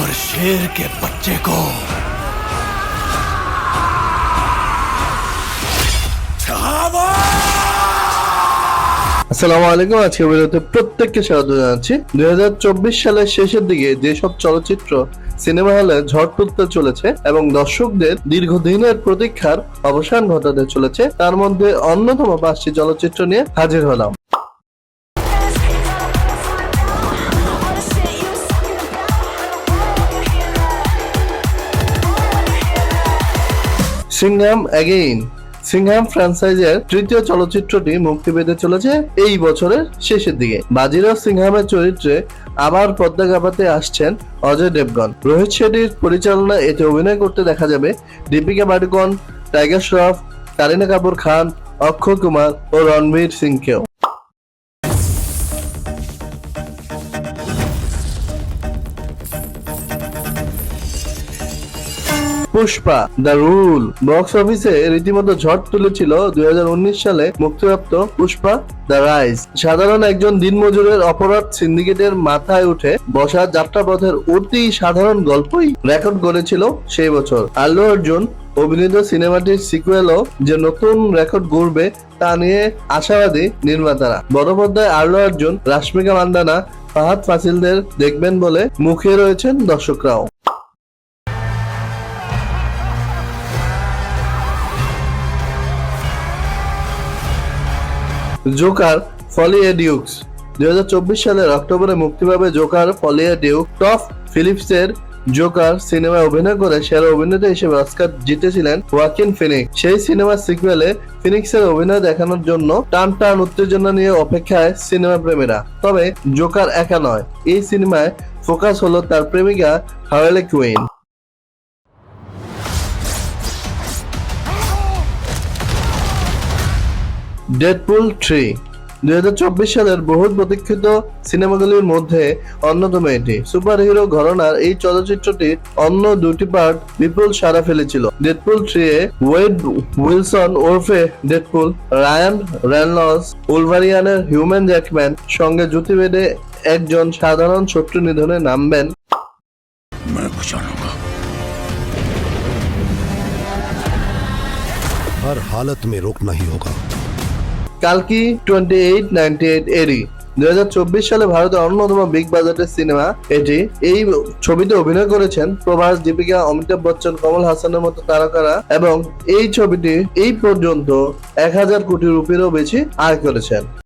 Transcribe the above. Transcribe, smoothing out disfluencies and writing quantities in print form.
और शेर के बच्चे को আসসালামু আলাইকুম। আজকে ভিডিওতে প্রত্যেককে স্বাগত জানাচ্ছি। 2024 সালের শেষের দিকে যেসব চলচ্চিত্র সিনেমা হলে ঝড় তুলতে চলেছে এবং দর্শকদের দীর্ঘদিনের প্রতীক্ষার অবসান ঘটাতে চলেছে, তার মধ্যে অন্যতম 5টি চলচ্চিত্র নিয়ে হাজির হলাম। সিংহাম অ্যাগেইন। সিংহাম ফ্র্যাঞ্চাইজের তৃতীয় চলচ্চিত্রটি মুক্তি পেতে চলেছে এই বছরের শেষের দিকে। বাজিরাও সিংহামের চরিত্রে আবার পর্দা কাঁপাতে আসছেন অজয় দেবগন। রোহিত শেট্টির পরিচালনায় এতে অভিনয় করতে দেখা যাবে দীপিকা পাডুকোন, টাইগার শ্রফ, কারিনা কাপুর খান, অক্ষয় কুমার ও রণবীর সিংকেও। পুষ্পা দ্য রুল বক্স অফিসে রীতিমতো ঝড় তুলেছিল 2019 সালে মুক্তিপ্রাপ্ত পুষ্পা দ্য রাইজ। সাধারণ একজন দিনমজুরের অপরাধ সিন্ডিকেটের মাথায় উঠে বসা যাত্রাপথের অতি সাধারণ গল্পই রেকর্ড করেছিল সেই বছর। আল্লু অর্জুন অভিনীত সিনেমাটির সিকুয়েলও যে নতুন রেকর্ড গড়বে তা নিয়ে আশাবাদী নির্মাতারা। বড় পর্দায় আল্লু অর্জুন, রাশমিকা মান্দানা, ফাহাদ ফাসিলদের দেখবেন বলে মুখিয়ে রয়েছেন দর্শকরাও। জোকার ফলি এ ডিউকস। 2024 সালের অক্টোবরে মুক্তি পাবে জোকার ফলি এ ডিউক। টফ ফিলিপসের জোকার সিনেমায় অভিনয় করে সেরা অভিনেতা হিসেবে অস্কার জিতেছিলেন ওয়াকিন ফিনিক্স। সেই সিনেমার সিকুয়েলে ফিনিক্সের অভিনয় দেখানোর জন্য টান টান উত্তেজনা নিয়ে অপেক্ষায় সিনেমা প্রেমীরা। তবে জোকার একা নয়, এই সিনেমায় ফোকাস হলো তার প্রেমিকা হার্লে কুইন। ডেডপুল 3 2024 সালের বহুল প্রতীক্ষিত সিনেমাগুলির মধ্যে অন্যতম এটি। সুপার হিরো ঘরানার এই চলচ্চিত্রটি অন্য দুটি পার্ট বিপুল সাড়া ফেলেছিল। ডেডপুল 3 এ ওয়েড উইলসন ওরফে ডেডপুল, রায়ান রেনল্ডস উলভারিয়ানের হিউম্যান জ্যাকম্যান সঙ্গে জুটি বেঁধে একজন সাধারণ শত্রু নিধনে নামবেন। हर हालत में रोकना ही होगा। কালকি 2898 এরি 2024 সালে ভারতের অন্যতম বিগ বাজেটের সিনেমা এটি। এই ছবিতে অভিনয় করেছেন প্রভাস, দীপিকা, অমিতাভ বচ্চন, কমল হাসানের মতো তারকারা এবং এই ছবিটি এই পর্যন্ত 1000 কোটি রুপিরও বেশি আয় করেছেন।